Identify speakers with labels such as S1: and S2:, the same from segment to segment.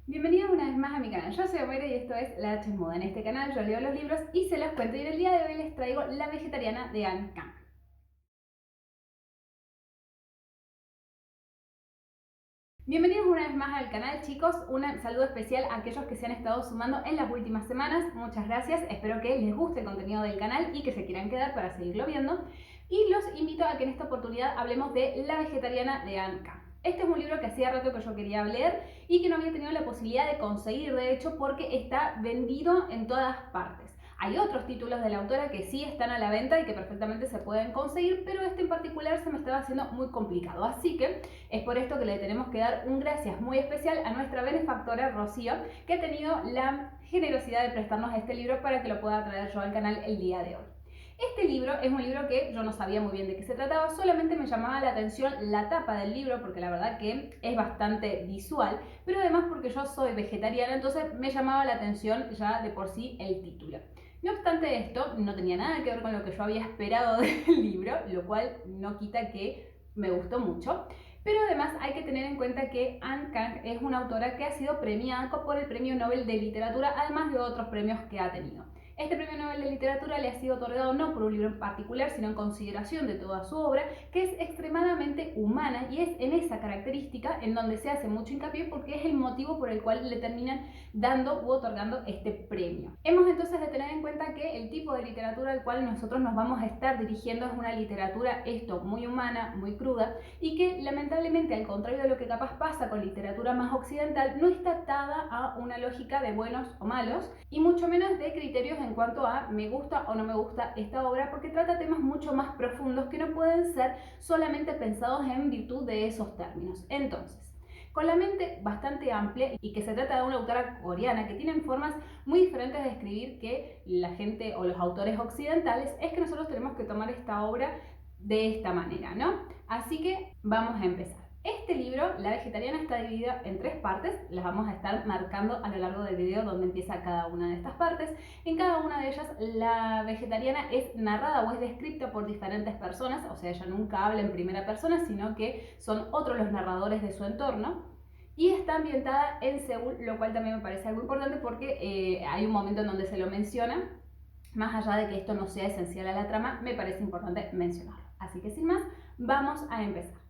S1: Bienvenidos una vez más a mi canal. Yo soy Omeira y esto es La H es Muda. En este canal yo leo los libros y se los cuento, y en el día de hoy les traigo La Vegetariana de Anne Kang. Bienvenidos una vez más al canal, chicos. Un saludo especial a aquellos que se han estado sumando en las últimas semanas. Muchas gracias. Espero que les guste el contenido del canal y que se quieran quedar para seguirlo viendo. Y los invito a que en esta oportunidad hablemos de La Vegetariana de Anne Kang. Este es un libro que hacía rato que yo quería leer y que no había tenido la posibilidad de conseguir, de hecho, porque está vendido en todas partes. Hay otros títulos de la autora que sí están a la venta y que perfectamente se pueden conseguir, pero este en particular se me estaba haciendo muy complicado. Así que es por esto que le tenemos que dar un gracias muy especial a nuestra benefactora Rocío, que ha tenido la generosidad de prestarnos este libro para que lo pueda traer yo al canal el día de hoy. Este libro es un libro que yo no sabía muy bien de qué se trataba, solamente me llamaba la atención la tapa del libro, porque la verdad que es bastante visual, pero además porque yo soy vegetariana, entonces me llamaba la atención ya de por sí el título. No obstante esto, no tenía nada que ver con lo que yo había esperado del libro, lo cual no quita que me gustó mucho. Pero además hay que tener en cuenta que Anne Kang es una autora que ha sido premiada por el Premio Nobel de Literatura, además de otros premios que ha tenido. Este Premio Nobel de Literatura le ha sido otorgado no por un libro en particular, sino en consideración de toda su obra, que es extremadamente humana, y es en esa característica en donde se hace mucho hincapié porque es el motivo por el cual le terminan dando u otorgando este premio. Hemos entonces de tener en cuenta que el tipo de literatura al cual nosotros nos vamos a estar dirigiendo es una literatura muy humana, muy cruda, y que lamentablemente, al contrario de lo que capaz pasa con literatura más occidental, no está atada a una lógica de buenos o malos, y mucho menos de criterios en cuanto a me gusta o no me gusta esta obra, porque trata temas mucho más profundos que no pueden ser solamente pensados en virtud de esos términos. Entonces, con la mente bastante amplia, y que se trata de una autora coreana que tienen formas muy diferentes de escribir que la gente o los autores occidentales, es que nosotros tenemos que tomar esta obra de esta manera, ¿no? Así que vamos a empezar. Este libro, La Vegetariana, está dividida en 3 partes. Las vamos a estar marcando a lo largo del video donde empieza cada una de estas partes. En cada una de ellas, la vegetariana es narrada o es descrita por diferentes personas, o sea, ella nunca habla en primera persona, sino que son otros los narradores de su entorno. Y está ambientada en Seúl, lo cual también me parece algo importante porque hay un momento en donde se lo menciona. Más allá de que esto no sea esencial a la trama, me parece importante mencionarlo. Así que sin más, vamos a empezar.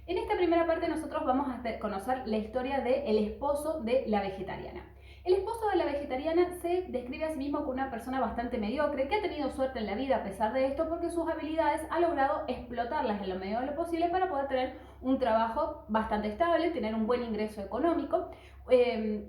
S1: En esta primera parte nosotros vamos a conocer la historia del esposo de la vegetariana. El esposo de la vegetariana se describe a sí mismo como una persona bastante mediocre, que ha tenido suerte en la vida a pesar de esto, porque sus habilidades ha logrado explotarlas en lo medio de lo posible para poder tener un trabajo bastante estable, tener un buen ingreso económico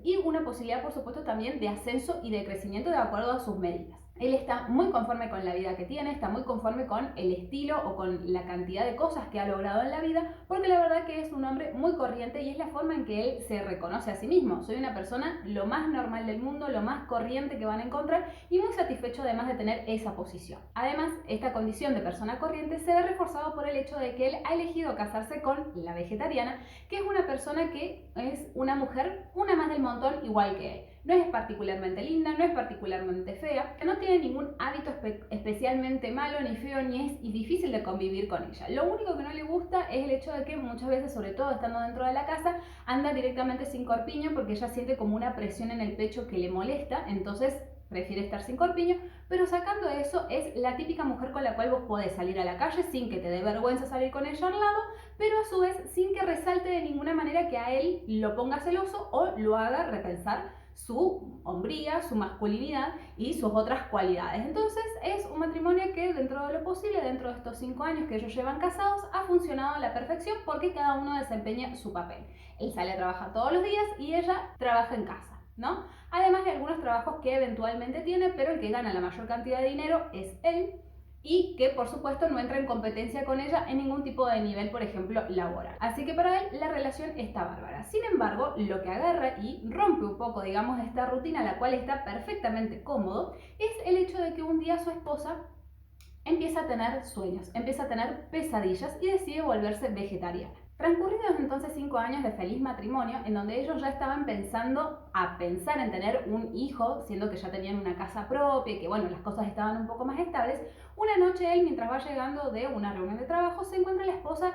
S1: y una posibilidad, por supuesto, también de ascenso y de crecimiento de acuerdo a sus medidas. Él está muy conforme con la vida que tiene, está muy conforme con el estilo o con la cantidad de cosas que ha logrado en la vida, porque la verdad que es un hombre muy corriente y es la forma en que él se reconoce a sí mismo. Soy una persona lo más normal del mundo, lo más corriente que van a encontrar, y muy satisfecho además de tener esa posición. Además, esta condición de persona corriente se ve reforzado por el hecho de que él ha elegido casarse con la vegetariana, que es una persona que es una mujer, una más del montón, igual que él. No es particularmente linda, no es particularmente fea, no tiene ningún hábito especialmente malo, ni feo, ni es difícil de convivir con ella. Lo único que no le gusta es el hecho de que muchas veces, sobre todo estando dentro de la casa, anda directamente sin corpiño, porque ella siente como una presión en el pecho que le molesta, entonces prefiere estar sin corpiño. Pero sacando eso, es la típica mujer con la cual vos podés salir a la calle sin que te dé vergüenza salir con ella al lado, pero a su vez sin que resalte de ninguna manera que a él lo ponga celoso o lo haga repensar su hombría, su masculinidad y sus otras cualidades. Entonces es un matrimonio que, dentro de lo posible, dentro de estos 5 años que ellos llevan casados, ha funcionado a la perfección, porque cada uno desempeña su papel. Él sale a trabajar todos los días y ella trabaja en casa, ¿no? Además de algunos trabajos que eventualmente tiene, pero el que gana la mayor cantidad de dinero es él, y que por supuesto no entra en competencia con ella en ningún tipo de nivel, por ejemplo, laboral. Así que para él la relación está bárbara. Sin embargo, lo que agarra y rompe un poco, digamos, esta rutina, la cual está perfectamente cómodo, es el hecho de que un día su esposa empieza a tener sueños, empieza a tener pesadillas y decide volverse vegetariana. Transcurridos entonces 5 años de feliz matrimonio, en donde ellos ya estaban pensar en tener un hijo, siendo que ya tenían una casa propia y que, bueno, las cosas estaban un poco más estables, una noche él, mientras va llegando de una reunión de trabajo, se encuentra la esposa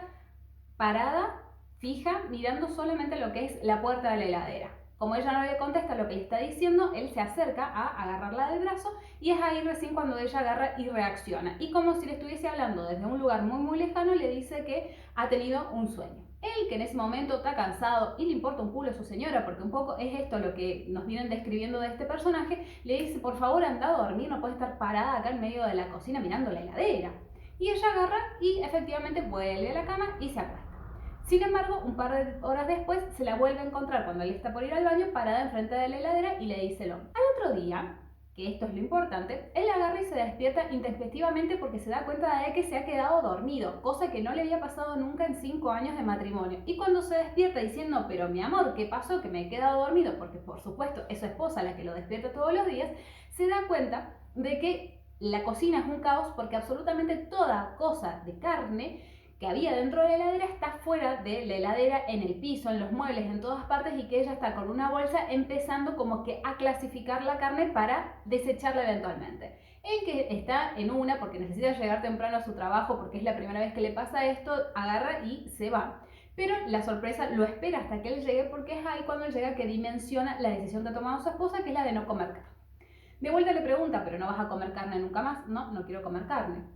S1: parada, fija, mirando solamente lo que es la puerta de la heladera. Como ella no le contesta lo que le está diciendo, él se acerca a agarrarla del brazo y es ahí recién cuando ella agarra y reacciona. Y como si le estuviese hablando desde un lugar muy muy lejano, le dice que ha tenido un sueño. Él, que en ese momento está cansado y le importa un culo a su señora, porque un poco es esto lo que nos vienen describiendo de este personaje, le dice: por favor, anda a dormir, no puedes estar parada acá en medio de la cocina mirando la heladera. Y ella agarra y efectivamente vuelve a la cama y se acuesta. Sin embargo, un par de horas después se la vuelve a encontrar cuando él está por ir al baño, parada enfrente de la heladera, y le dice lo mismo. Al otro día, que esto es lo importante, él agarra y se despierta intempestivamente porque se da cuenta de que se ha quedado dormido, cosa que no le había pasado nunca en 5 años de matrimonio. Y cuando se despierta diciendo: pero mi amor, ¿qué pasó? Que me he quedado dormido, porque por supuesto es su esposa la que lo despierta todos los días, se da cuenta de que la cocina es un caos porque absolutamente toda cosa de carne que había dentro de la heladera está fuera de la heladera, en el piso, en los muebles, en todas partes, y que ella está con una bolsa empezando como que a clasificar la carne para desecharla eventualmente. El que está en una, porque necesita llegar temprano a su trabajo, porque es la primera vez que le pasa esto, agarra y se va. Pero la sorpresa lo espera hasta que él llegue, porque es ahí cuando él llega que dimensiona la decisión que ha tomado su esposa, que es la de no comer carne. De vuelta le pregunta: ¿pero no vas a comer carne nunca más? No, no quiero comer carne.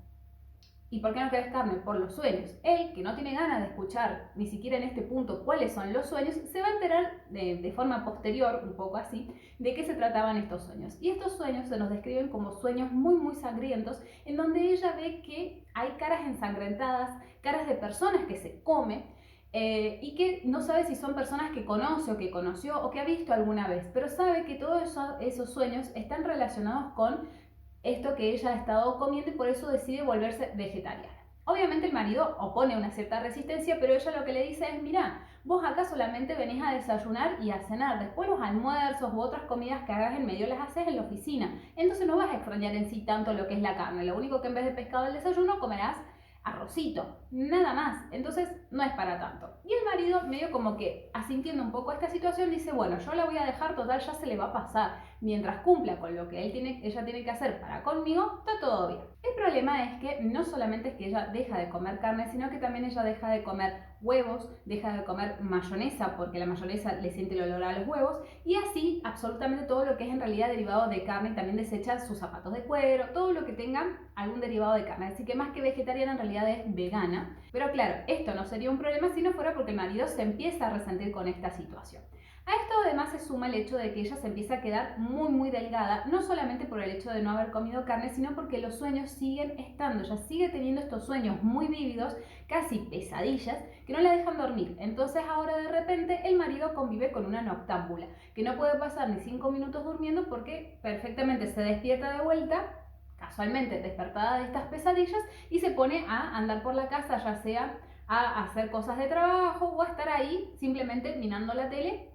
S1: ¿Y por qué no querés carne? Por los sueños. Él, que no tiene ganas de escuchar ni siquiera en este punto cuáles son los sueños, se va a enterar de forma posterior, un poco así, de qué se trataban estos sueños. Y estos sueños se nos describen como sueños muy muy sangrientos, en donde ella ve que hay caras ensangrentadas, caras de personas que se come, y que no sabe si son personas que conoce o que conoció o que ha visto alguna vez, pero sabe que todos esos sueños están relacionados con esto que ella ha estado comiendo, y por eso decide volverse vegetariana. Obviamente el marido opone una cierta resistencia, pero ella lo que le dice es: mira, vos acá solamente venís a desayunar y a cenar, después los almuerzos u otras comidas que hagas en medio las haces en la oficina, entonces no vas a extrañar en sí tanto lo que es la carne, lo único que en vez de pescado al desayuno comerás arrocito, nada más, entonces no es para tanto. Y el marido, medio como que asintiendo un poco a esta situación, dice: bueno, yo la voy a dejar, total, ya se le va a pasar, mientras cumpla con lo que ella tiene que hacer para conmigo, está todo bien. El problema es que no solamente es que ella deja de comer carne, sino que también ella deja de comer huevos, deja de comer mayonesa, porque la mayonesa le siente el olor a los huevos, y así absolutamente todo lo que es en realidad derivado de carne. También desecha sus zapatos de cuero, todo lo que tenga algún derivado de carne, así que más que vegetariana en realidad es vegana. Pero claro, esto no sería un problema si no fuera porque el marido se empieza a resentir con esta situación. A esto además se suma el hecho de que ella se empieza a quedar muy muy delgada, no solamente por el hecho de no haber comido carne, sino porque los sueños siguen estando, ella sigue teniendo estos sueños muy vívidos, casi pesadillas, que no la dejan dormir. Entonces ahora de repente el marido convive con una noctámbula, que no puede pasar ni 5 minutos durmiendo porque perfectamente se despierta de vuelta, casualmente despertada de estas pesadillas, y se pone a andar por la casa, ya sea a hacer cosas de trabajo o a estar ahí simplemente mirando la tele,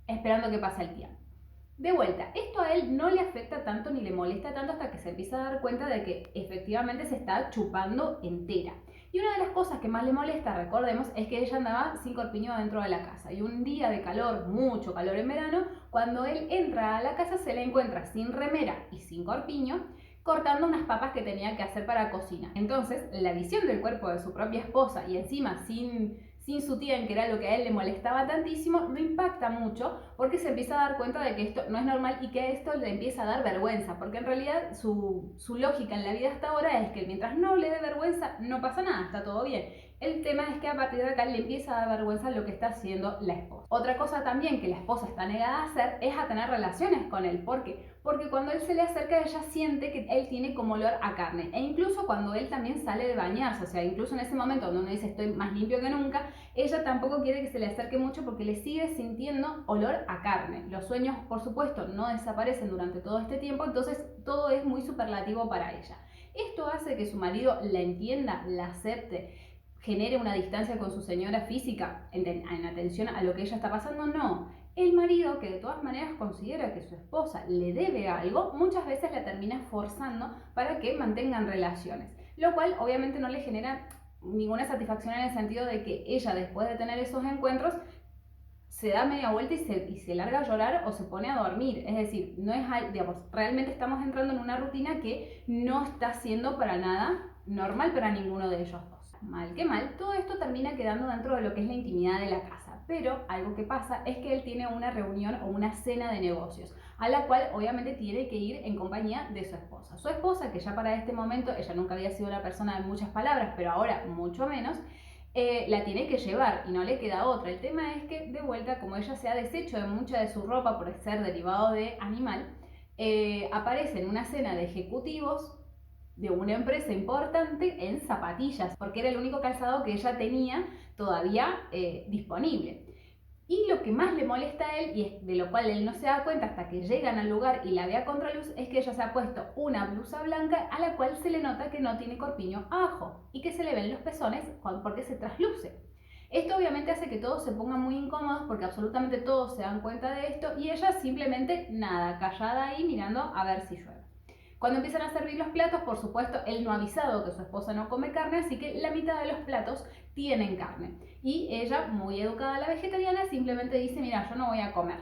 S1: esperando que pase el tiempo. De vuelta, esto a él no le afecta tanto ni le molesta tanto hasta que se empieza a dar cuenta de que efectivamente se está chupando entera. Y una de las cosas que más le molesta, recordemos, es que ella andaba sin corpiño dentro de la casa. Y un día de calor, mucho calor en verano, cuando él entra a la casa se la encuentra sin remera y sin corpiño, cortando unas papas que tenía que hacer para cocina. Entonces, la visión del cuerpo de su propia esposa, y encima sin su tía, que era lo que a él le molestaba tantísimo, lo impacta mucho porque se empieza a dar cuenta de que esto no es normal y que esto le empieza a dar vergüenza, porque en realidad su lógica en la vida hasta ahora es que mientras no le dé vergüenza no pasa nada, está todo bien. El tema es que a partir de acá le empieza a dar vergüenza lo que está haciendo la esposa. Otra cosa también que la esposa está negada a hacer es a tener relaciones con él. ¿Por qué? Porque cuando él se le acerca, ella siente que él tiene como olor a carne. E incluso cuando él también sale de bañarse, o sea, incluso en ese momento donde uno dice estoy más limpio que nunca, ella tampoco quiere que se le acerque mucho porque le sigue sintiendo olor a carne. Los sueños, por supuesto, no desaparecen durante todo este tiempo, entonces todo es muy superlativo para ella. Esto hace que su marido la entienda, la acepte, genere una distancia con su señora física en atención a lo que ella está pasando. No, el marido, que de todas maneras considera que su esposa le debe algo, muchas veces la termina forzando para que mantengan relaciones, lo cual obviamente no le genera ninguna satisfacción en el sentido de que ella, después de tener esos encuentros, se da media vuelta y se larga a llorar o se pone a dormir. Es decir, no es, digamos, realmente estamos entrando en una rutina que no está siendo para nada normal para ninguno de ellos dos. mal que mal, todo esto termina quedando dentro de lo que es la intimidad de la casa. Pero algo que pasa es que él tiene una reunión o una cena de negocios, a la cual obviamente tiene que ir en compañía de su esposa. Su esposa, que ya para este momento, ella nunca había sido una persona de muchas palabras, pero ahora mucho menos, la tiene que llevar y no le queda otra. El tema es que de vuelta, como ella se ha deshecho de mucha de su ropa por ser derivado de animal, aparece en una cena de ejecutivos de una empresa importante en zapatillas, porque era el único calzado que ella tenía todavía disponible. Y lo que más le molesta a él, y es de lo cual él no se da cuenta hasta que llegan al lugar y la ve a contraluz, es que ella se ha puesto una blusa blanca a la cual se le nota que no tiene corpiño abajo y que se le ven los pezones porque se trasluce. Esto obviamente hace que todos se pongan muy incómodos porque absolutamente todos se dan cuenta de esto y ella simplemente nada, callada ahí mirando a ver si llueve. Cuando empiezan a servir los platos, por supuesto, él no ha avisado que su esposa no come carne, así que la mitad de los platos tienen carne. Y ella, muy educada a la vegetariana, simplemente dice, mira, yo no voy a comer.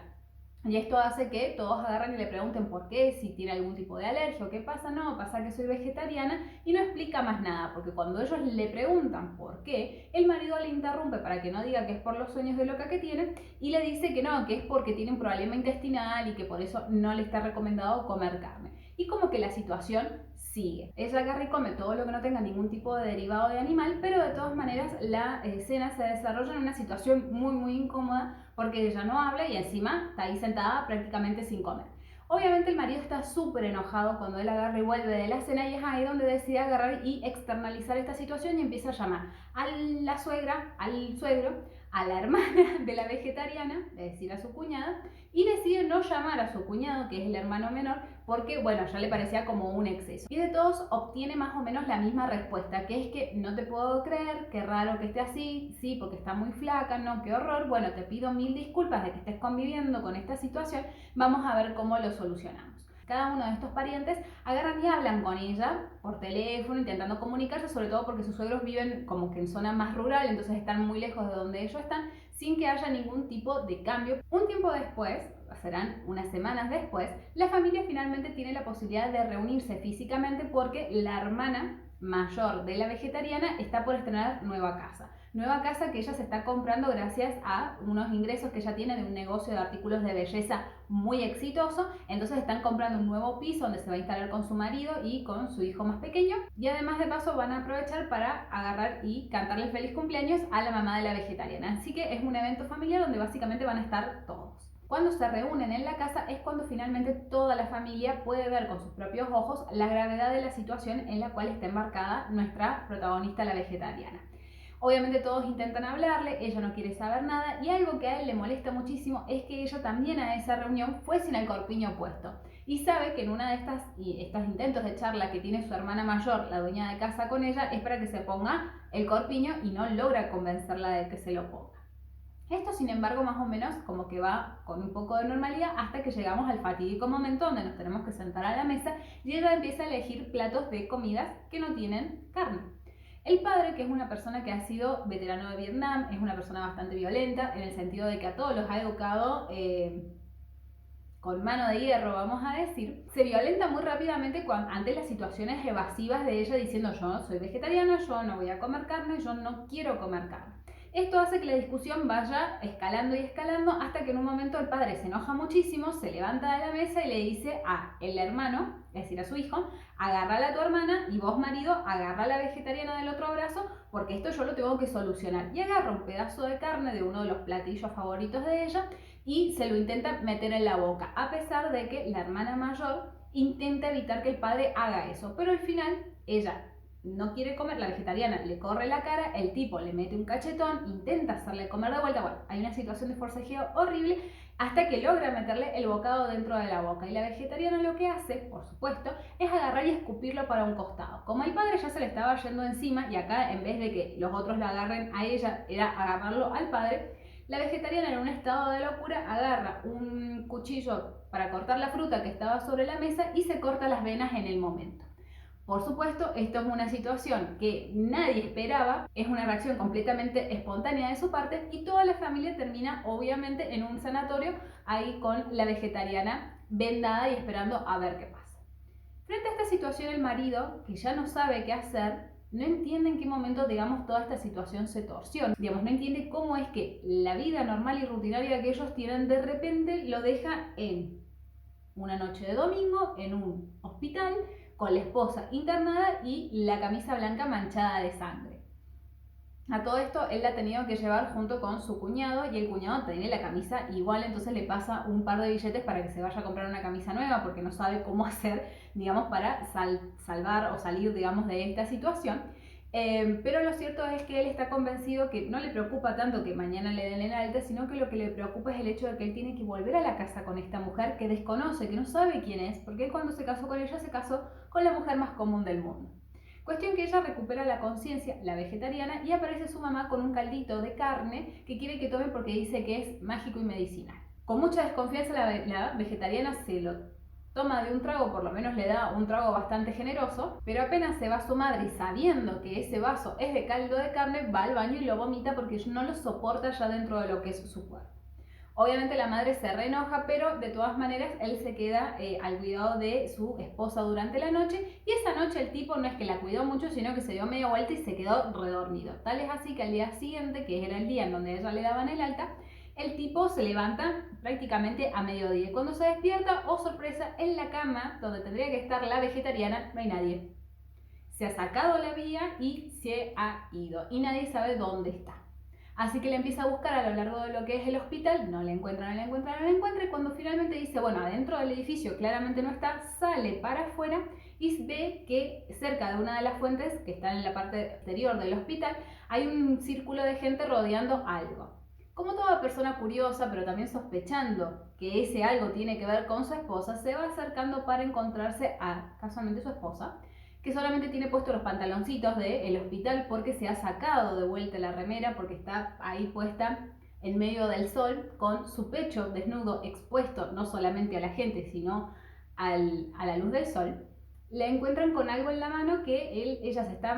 S1: Y esto hace que todos agarren y le pregunten por qué, si tiene algún tipo de alergia o qué pasa. No, pasa que soy vegetariana y no explica más nada, porque cuando ellos le preguntan por qué, el marido le interrumpe para que no diga que es por los sueños de loca que tiene y le dice que no, que es porque tiene un problema intestinal y que por eso no le está recomendado comer carne. Y como que la situación sigue. Ella agarra y come todo lo que no tenga ningún tipo de derivado de animal, pero de todas maneras la escena se desarrolla en una situación muy incómoda porque ella no habla y encima está ahí sentada prácticamente sin comer. Obviamente el marido está súper enojado cuando él agarra y vuelve de la cena y es ahí donde decide agarrar y externalizar esta situación y empieza a llamar a la suegra, al suegro, a la hermana de la vegetariana, es decir, a su cuñada, y decide no llamar a su cuñado, que es el hermano menor, porque, bueno, ya le parecía como un exceso. Y de todos obtiene más o menos la misma respuesta, que es que no te puedo creer, qué raro que esté así, sí, porque está muy flaca, no, qué horror, bueno, te pido 1000 disculpas de que estés conviviendo con esta situación, vamos a ver cómo lo solucionamos. Cada uno de estos parientes agarran y hablan con ella por teléfono, intentando comunicarse, sobre todo porque sus suegros viven como que en zona más rural, entonces están muy lejos de donde ellos están, sin que haya ningún tipo de cambio. Un tiempo después, serán unas semanas después, la familia finalmente tiene la posibilidad de reunirse físicamente porque la hermana mayor de la vegetariana está por estrenar nueva casa. Nueva casa que ella se está comprando gracias a unos ingresos que ella tiene de un negocio de artículos de belleza muy exitoso. Entonces están comprando un nuevo piso donde se va a instalar con su marido y con su hijo más pequeño. Y además de paso van a aprovechar para agarrar y cantarle el feliz cumpleaños a la mamá de la vegetariana. Así que es un evento familiar donde básicamente van a estar todos. Cuando se reúnen en la casa es cuando finalmente toda la familia puede ver con sus propios ojos la gravedad de la situación en la cual está embarcada nuestra protagonista, la vegetariana. Obviamente todos intentan hablarle, ella no quiere saber nada y algo que a él le molesta muchísimo es que ella también a esa reunión fue sin el corpiño puesto y sabe que en una de estos intentos de charla que tiene su hermana mayor, la dueña de casa con ella, es para que se ponga el corpiño y no logra convencerla de que se lo ponga. Esto, sin embargo, más o menos como que va con un poco de normalidad hasta que llegamos al fatídico momento donde nos tenemos que sentar a la mesa y ella empieza a elegir platos de comidas que no tienen carne. El padre, que es una persona que ha sido veterano de Vietnam, es una persona bastante violenta en el sentido de que a todos los ha educado con mano de hierro, vamos a decir, se violenta muy rápidamente ante las situaciones evasivas de ella diciendo yo soy vegetariana, yo no voy a comer carne, yo no quiero comer carne. Esto hace que la discusión vaya escalando y escalando hasta que en un momento el padre se enoja muchísimo, se levanta de la mesa y le dice a el hermano, es decir, a su hijo, agárrala a tu hermana y vos, marido, agarra a la vegetariana del otro brazo porque esto yo lo tengo que solucionar. Y agarra un pedazo de carne de uno de los platillos favoritos de ella y se lo intenta meter en la boca, a pesar de que la hermana mayor intenta evitar que el padre haga eso. Pero al final ella no quiere comer, la vegetariana le corre la cara, el tipo le mete un cachetón, intenta hacerle comer de vuelta, bueno, hay una situación de forcejeo horrible hasta que logra meterle el bocado dentro de la boca y la vegetariana lo que hace, por supuesto, es agarrar y escupirlo para un costado. Como el padre ya se le estaba yendo encima y acá en vez de que los otros la agarren a ella, era agarrarlo al padre, la vegetariana en un estado de locura agarra un cuchillo para cortar la fruta que estaba sobre la mesa y se corta las venas en el momento. Por supuesto, esto es una situación que nadie esperaba, es una reacción completamente espontánea de su parte y toda la familia termina obviamente en un sanatorio ahí con la vegetariana vendada y esperando a ver qué pasa. Frente a esta situación el marido, que ya no sabe qué hacer, no entiende en qué momento, digamos, toda esta situación se torció. Digamos, no entiende cómo es que la vida normal y rutinaria que ellos tienen de repente lo deja en una noche de domingo, en un hospital, con la esposa internada y la camisa blanca manchada de sangre. A todo esto él la ha tenido que llevar junto con su cuñado y el cuñado tiene la camisa igual, entonces le pasa un par de billetes para que se vaya a comprar una camisa nueva porque no sabe cómo hacer, digamos, para salvar o salir, digamos, de esta situación. Pero lo cierto es que él está convencido que no le preocupa tanto que mañana le den el alta, sino que lo que le preocupa es el hecho de que él tiene que volver a la casa con esta mujer que desconoce, que no sabe quién es, porque él cuando se casó con ella se casó con la mujer más común del mundo. Cuestión que ella recupera la conciencia, la vegetariana, y aparece su mamá con un caldito de carne que quiere que tome porque dice que es mágico y medicinal. Con mucha desconfianza la vegetariana se lo toma de un trago, por lo menos le da un trago bastante generoso, pero apenas se va su madre sabiendo que ese vaso es de caldo de carne, va al baño y lo vomita porque no lo soporta ya dentro de lo que es su cuerpo. Obviamente la madre se reenoja, pero de todas maneras él se queda al cuidado de su esposa durante la noche y esa noche el tipo no es que la cuidó mucho, sino que se dio media vuelta y se quedó redormido. Tal es así que al día siguiente, que era el día en donde ella le daban el alta, el tipo se levanta prácticamente a mediodía. Y cuando se despierta, oh sorpresa, en la cama donde tendría que estar la vegetariana no hay nadie. Se ha sacado la vía y se ha ido y nadie sabe dónde está. Así que le empieza a buscar a lo largo de lo que es el hospital, no la encuentra, y cuando finalmente dice, bueno, adentro del edificio claramente no está, sale para afuera y ve que cerca de una de las fuentes, que está en la parte exterior del hospital, hay un círculo de gente rodeando algo. Como toda persona curiosa, pero también sospechando que ese algo tiene que ver con su esposa, se va acercando para encontrarse a, casualmente, su esposa, que solamente tiene puesto los pantaloncitos del hospital porque se ha sacado de vuelta la remera porque está ahí puesta en medio del sol con su pecho desnudo expuesto no solamente a la gente sino a la luz del sol. Le encuentran con algo en la mano que ella se está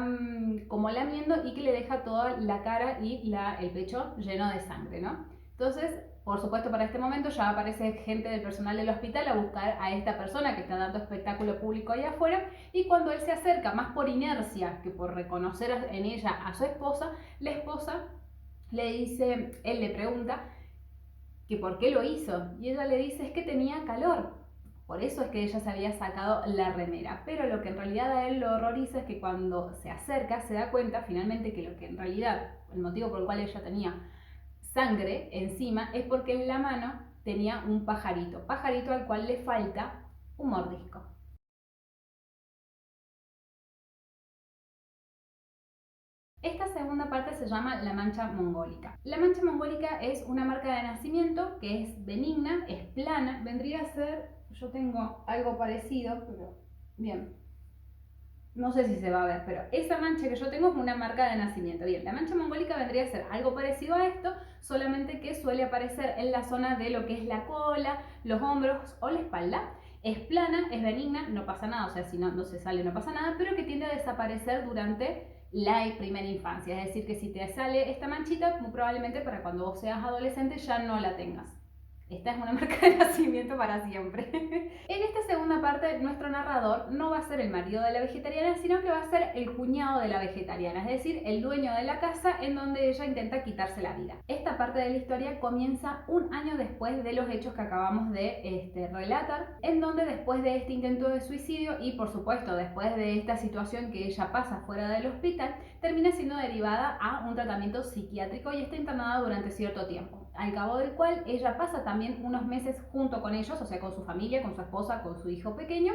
S1: como lamiendo y que le deja toda la cara y el pecho lleno de sangre, ¿no? Entonces, por supuesto, para este momento ya aparece gente del personal del hospital a buscar a esta persona que está dando espectáculo público allá afuera, y cuando él se acerca, más por inercia que por reconocer en ella a su esposa, la esposa le dice, él le pregunta que por qué lo hizo, y ella le dice es que tenía calor. Por eso es que ella se había sacado la remera, pero lo que en realidad a él lo horroriza es que cuando se acerca se da cuenta finalmente que lo que en realidad, el motivo por el cual ella tenía sangre encima es porque en la mano tenía un pajarito al cual le falta un mordisco. Esta segunda parte se llama la mancha mongólica. La mancha mongólica es una marca de nacimiento que es benigna, es plana, vendría a ser, yo tengo algo parecido, pero bien, no sé si se va a ver, pero esa mancha que yo tengo es una marca de nacimiento. Bien, la mancha mongólica vendría a ser algo parecido a esto, solamente que suele aparecer en la zona de lo que es la cola, los hombros o la espalda. Es plana, es benigna, no pasa nada, o sea, si no se sale no pasa nada, pero que tiende a desaparecer durante la primera infancia. Es decir, que si te sale esta manchita, muy probablemente para cuando vos seas adolescente ya no la tengas. Esta es una marca de nacimiento para siempre. En esta segunda parte, nuestro narrador no va a ser el marido de la vegetariana, sino que va a ser el cuñado de la vegetariana, es decir, el dueño de la casa en donde ella intenta quitarse la vida. Esta parte de la historia comienza un año después de los hechos que acabamos de relatar, en donde después de este intento de suicidio y por supuesto después de esta situación que ella pasa fuera del hospital, termina siendo derivada a un tratamiento psiquiátrico y está internada durante cierto tiempo, al cabo del cual ella pasa también unos meses junto con ellos, o sea, con su familia, con su esposa, con su hijo pequeño.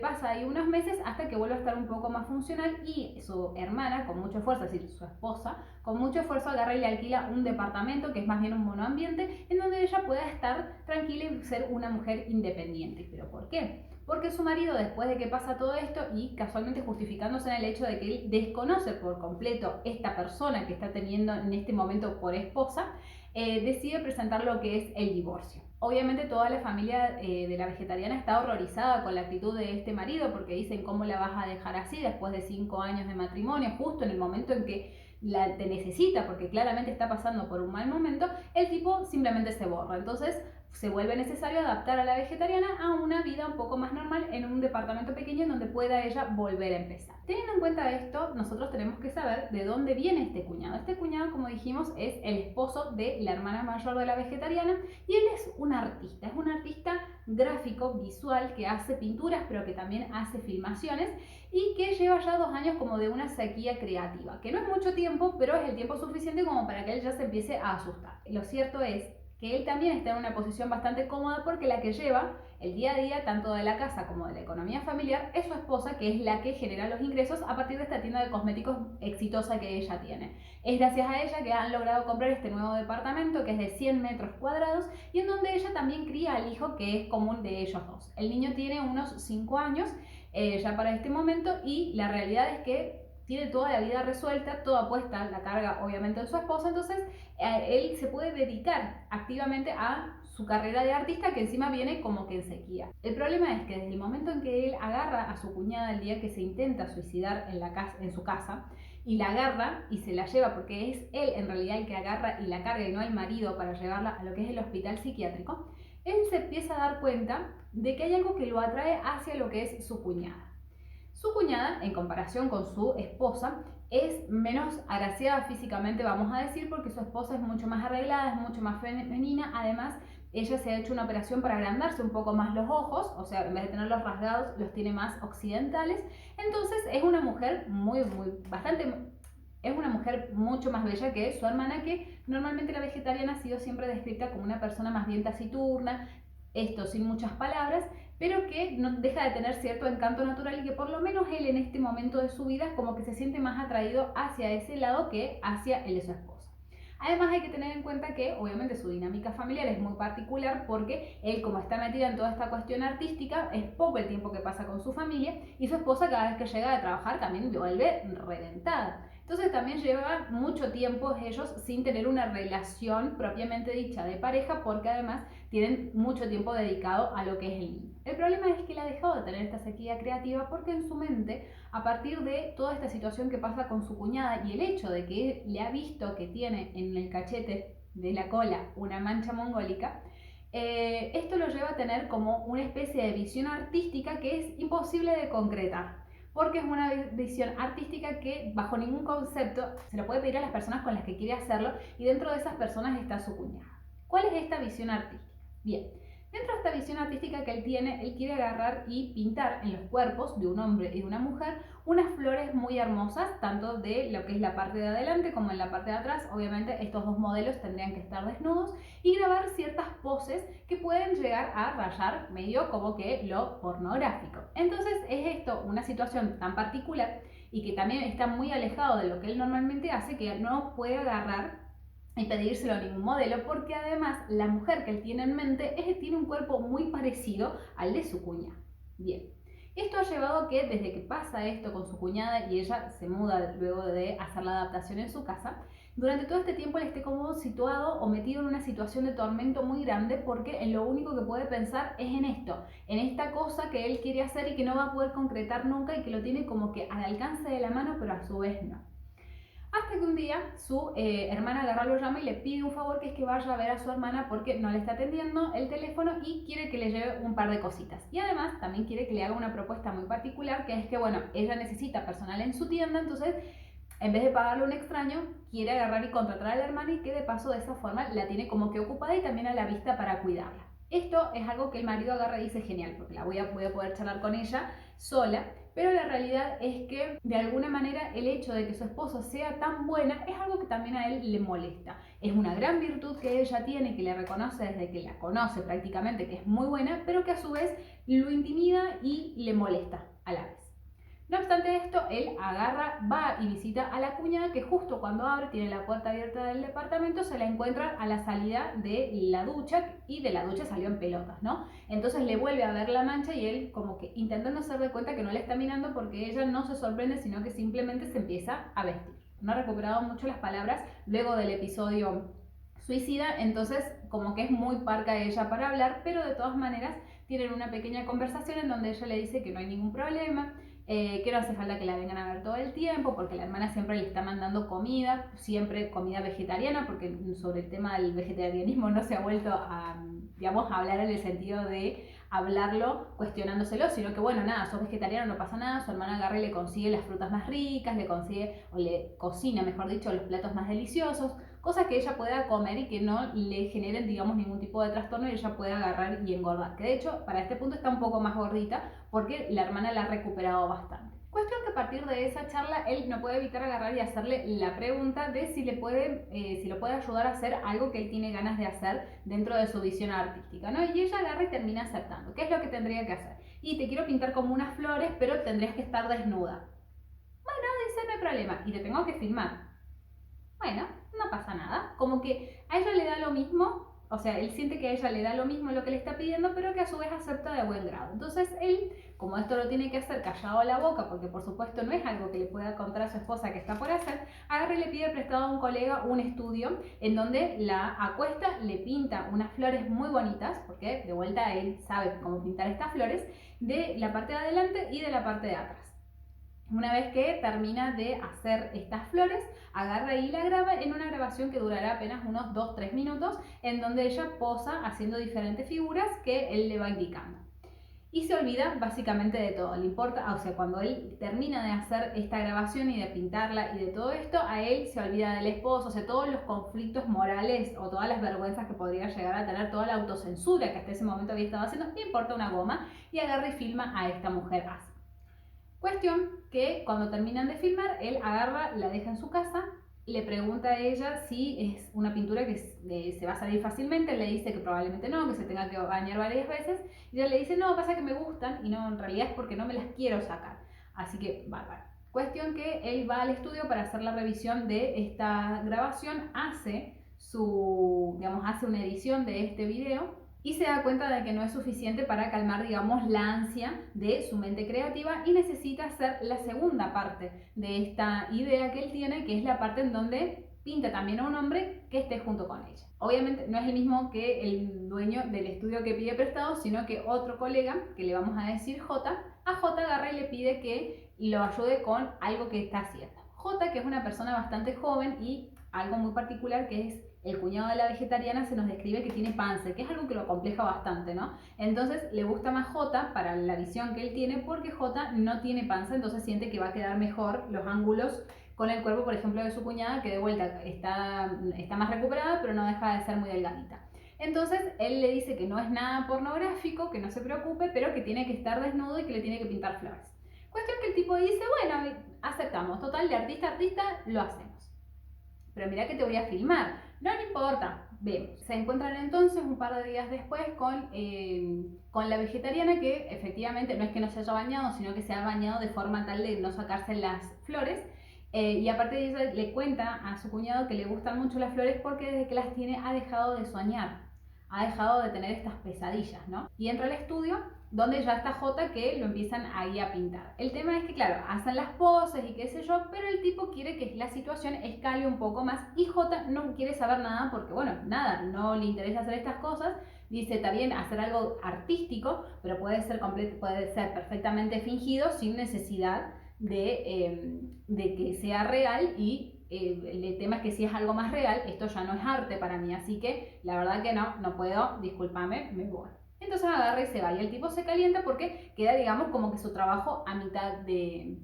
S1: Pasa ahí unos meses hasta que vuelve a estar un poco más funcional y su hermana, con mucho esfuerzo, es decir, su esposa, con mucho esfuerzo agarra y le alquila un departamento que es más bien un monoambiente en donde ella pueda estar tranquila y ser una mujer independiente. ¿Pero por qué? Porque su marido, después de que pasa todo esto y casualmente justificándose en el hecho de que él desconoce por completo esta persona que está teniendo en este momento por esposa, decide presentar lo que es el divorcio. Obviamente toda la familia de la vegetariana está horrorizada con la actitud de este marido porque dicen cómo la vas a dejar así después de 5 años de matrimonio, justo en el momento en que te necesita porque claramente está pasando por un mal momento. El tipo simplemente se borra. Entonces se vuelve necesario adaptar a la vegetariana a una vida un poco más normal en un departamento pequeño en donde pueda ella volver a empezar. Teniendo en cuenta esto, nosotros tenemos que saber de dónde viene este cuñado. Este cuñado, como dijimos, es el esposo de la hermana mayor de la vegetariana y él es un artista gráfico, visual, que hace pinturas pero que también hace filmaciones y que lleva ya 2 años como de una sequía creativa, que no es mucho tiempo, pero es el tiempo suficiente como para que él ya se empiece a asustar. Lo cierto es que él también está en una posición bastante cómoda porque la que lleva el día a día, tanto de la casa como de la economía familiar, es su esposa, que es la que genera los ingresos a partir de esta tienda de cosméticos exitosa que ella tiene. Es gracias a ella que han logrado comprar este nuevo departamento que es de 100 metros cuadrados y en donde ella también cría al hijo que es común de ellos dos. El niño tiene unos 5 años ya para este momento y la realidad es que tiene toda la vida resuelta, toda puesta la carga obviamente en su esposa, entonces él se puede dedicar activamente a su carrera de artista que encima viene como que en sequía. El problema es que desde el momento en que él agarra a su cuñada el día que se intenta suicidar en su casa y la agarra y se la lleva, porque es él en realidad el que agarra y la carga y no el marido para llevarla a lo que es el hospital psiquiátrico, él se empieza a dar cuenta de que hay algo que lo atrae hacia lo que es su cuñada. Su cuñada, en comparación con su esposa, es menos agraciada físicamente, vamos a decir, porque su esposa es mucho más arreglada, es mucho más femenina. Además, ella se ha hecho una operación para agrandarse un poco más los ojos, o sea, en vez de tenerlos rasgados, los tiene más occidentales. Entonces, es una mujer es una mujer mucho más bella que su hermana, que normalmente la vegetariana ha sido siempre descrita como una persona más bien taciturna, esto sin muchas palabras, pero que no deja de tener cierto encanto natural y que por lo menos él en este momento de su vida como que se siente más atraído hacia ese lado que hacia el de su esposa. Además hay que tener en cuenta que obviamente su dinámica familiar es muy particular porque él, como está metido en toda esta cuestión artística, es poco el tiempo que pasa con su familia y su esposa cada vez que llega de trabajar también vuelve reventada. Entonces también lleva mucho tiempo ellos sin tener una relación propiamente dicha de pareja porque además tienen mucho tiempo dedicado a lo que es el niño. El problema es que él ha dejado de tener esta sequía creativa porque en su mente, a partir de toda esta situación que pasa con su cuñada y el hecho de que él le ha visto que tiene en el cachete de la cola una mancha mongólica, esto lo lleva a tener como una especie de visión artística que es imposible de concretar, porque es una visión artística que bajo ningún concepto se lo puede pedir a las personas con las que quiere hacerlo y dentro de esas personas está su cuñada. ¿Cuál es esta visión artística? Bien, dentro de esta visión artística que él tiene, él quiere agarrar y pintar en los cuerpos de un hombre y de una mujer unas flores muy hermosas, tanto de lo que es la parte de adelante como en la parte de atrás. Obviamente estos dos modelos tendrían que estar desnudos y grabar ciertas poses que pueden llegar a rayar medio como que lo pornográfico. Entonces es esto una situación tan particular y que también está muy alejado de lo que él normalmente hace, que no puede agarrar y pedírselo a ningún modelo, porque además la mujer que él tiene en mente tiene un cuerpo muy parecido al de su cuñada. Bien, esto ha llevado a que desde que pasa esto con su cuñada y ella se muda luego de hacer la adaptación en su casa, durante todo este tiempo él esté como situado o metido en una situación de tormento muy grande, porque en lo único que puede pensar es en esto, en esta cosa que él quiere hacer y que no va a poder concretar nunca y que lo tiene como que al alcance de la mano, pero a su vez no. Hasta que un día su hermana agarra, lo llama y le pide un favor, que es que vaya a ver a su hermana porque no le está atendiendo el teléfono y quiere que le lleve un par de cositas. Y además también quiere que le haga una propuesta muy particular, que es que, bueno, ella necesita personal en su tienda, entonces en vez de pagarle a un extraño, quiere agarrar y contratar a la hermana y que de paso de esa forma la tiene como que ocupada y también a la vista para cuidarla. Esto es algo que el marido agarra y dice genial, porque voy a poder charlar con ella sola, pero la realidad es que de alguna manera el hecho de que su esposa sea tan buena es algo que también a él le molesta. Es una gran virtud que ella tiene, que le reconoce desde que la conoce prácticamente, que es muy buena, pero que a su vez lo intimida y le molesta a la vez. No obstante esto, él agarra, va y visita a la cuñada, que justo cuando abre, tiene la puerta abierta del departamento, se la encuentra a la salida de la ducha y de la ducha salió en pelotas, ¿no? Entonces le vuelve a ver la mancha y él como que intentando hacer de cuenta que no le está mirando, porque ella no se sorprende, sino que simplemente se empieza a vestir. No ha recuperado mucho las palabras luego del episodio suicida, entonces como que es muy parca ella para hablar, pero de todas maneras tienen una pequeña conversación en donde ella le dice que no hay ningún problema, que no hace falta que la vengan a ver todo el tiempo, porque la hermana siempre le está mandando comida, siempre comida vegetariana, porque sobre el tema del vegetarianismo no se ha vuelto a, digamos, a hablar en el sentido de hablarlo cuestionándoselo, sino que bueno, nada, sos vegetariano, no pasa nada, su hermana agarra y le consigue las frutas más ricas, le consigue, o le cocina, mejor dicho, los platos más deliciosos, cosas que ella pueda comer y que no le generen, digamos, ningún tipo de trastorno y ella pueda agarrar y engordar. Que de hecho, para este punto está un poco más gordita porque la hermana la ha recuperado bastante. Cuestión que a partir de esa charla él no puede evitar agarrar y hacerle la pregunta de si le puede, si lo puede ayudar a hacer algo que él tiene ganas de hacer dentro de su visión artística, ¿no? Y ella agarra y termina aceptando. ¿Qué es lo que tendría que hacer? Y te quiero pintar como unas flores, pero tendrías que estar desnuda. Bueno, dice, no hay problema. Y te tengo que filmar. Bueno, no pasa nada. Como que a ella le da lo mismo, o sea, él siente que a ella le da lo mismo lo que le está pidiendo, pero que a su vez acepta de buen grado. Entonces él, como esto lo tiene que hacer callado a la boca, porque por supuesto no es algo que le pueda contar a su esposa que está por hacer, agarra y le pide prestado a un colega un estudio en donde la acuesta, le pinta unas flores muy bonitas, porque de vuelta él sabe cómo pintar estas flores, de la parte de adelante y de la parte de atrás. Una vez que termina de hacer estas flores, agarra y la graba en una grabación que durará apenas unos 2-3 minutos, en donde ella posa haciendo diferentes figuras que él le va indicando. Y se olvida básicamente de todo, le importa, o sea, cuando él termina de hacer esta grabación y de pintarla y de todo esto, a él se olvida del esposo, o sea, todos los conflictos morales o todas las vergüenzas que podría llegar a tener, toda la autocensura que hasta ese momento había estado haciendo, le importa una goma y agarra y filma a esta mujer así. Cuestión que cuando terminan de filmar, él agarra, la deja en su casa, le pregunta a ella si es una pintura que se va a salir fácilmente, él le dice que probablemente no, que se tenga que bañar varias veces, y ella le dice, no, pasa que me gustan, y no, en realidad es porque no me las quiero sacar. Así que, bárbaro. Cuestión que él va al estudio para hacer la revisión de esta grabación, hace una edición de este video, y se da cuenta de que no es suficiente para calmar, digamos, la ansia de su mente creativa y necesita hacer la segunda parte de esta idea que él tiene, que es la parte en donde pinta también a un hombre que esté junto con ella. Obviamente no es el mismo que el dueño del estudio que pide prestado, sino que otro colega, que le vamos a decir J, a J agarra y le pide que lo ayude con algo que está haciendo. J, que es una persona bastante joven y algo muy particular, que es el cuñado de la vegetariana, se nos describe que tiene panza, que es algo que lo compleja bastante, ¿no? Entonces le gusta más J para la visión que él tiene, porque J no tiene panza, entonces siente que va a quedar mejor los ángulos con el cuerpo, por ejemplo, de su cuñada, que de vuelta está más recuperada, pero no deja de ser muy delgadita. Entonces él le dice que no es nada pornográfico, que no se preocupe, pero que tiene que estar desnudo y que le tiene que pintar flores. Cuestión que el tipo dice, bueno, aceptamos, total, de artista a artista lo hacemos. Pero mira que te voy a filmar. No importa, vemos. Se encuentran entonces un par de días después con la vegetariana, que efectivamente no es que no se haya bañado, sino que se ha bañado de forma tal de no sacarse las flores. Y aparte de eso le cuenta a su cuñado que le gustan mucho las flores porque desde que las tiene ha dejado de soñar, ha dejado de tener estas pesadillas, ¿no? Y entra al estudio donde ya está J, que lo empiezan ahí a pintar. El tema es que, claro, hacen las poses y qué sé yo, pero el tipo quiere que la situación escale un poco más y J no quiere saber nada porque, bueno, nada, no le interesa hacer estas cosas. Dice, está bien hacer algo artístico, pero puede ser perfectamente fingido sin necesidad de que sea real y el tema es que si es algo más real, esto ya no es arte para mí, así que la verdad que no puedo, discúlpame, me voy. Entonces agarra y se va y el tipo se calienta porque queda, digamos, como que su trabajo a mitad de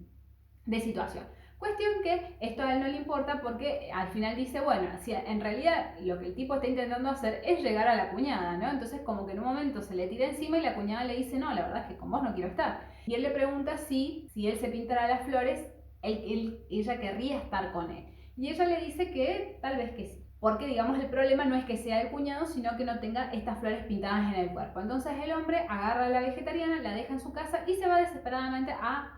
S1: situación. Cuestión que esto a él no le importa porque al final dice, bueno, si en realidad lo que el tipo está intentando hacer es llegar a la cuñada, ¿no? Entonces como que en un momento se le tira encima y la cuñada le dice, no, la verdad es que con vos no quiero estar. Y él le pregunta si él se pintara las flores, ella querría estar con él. Y ella le dice que tal vez que sí. Porque, digamos, el problema no es que sea el cuñado, sino que no tenga estas flores pintadas en el cuerpo. Entonces el hombre agarra a la vegetariana, la deja en su casa y se va desesperadamente a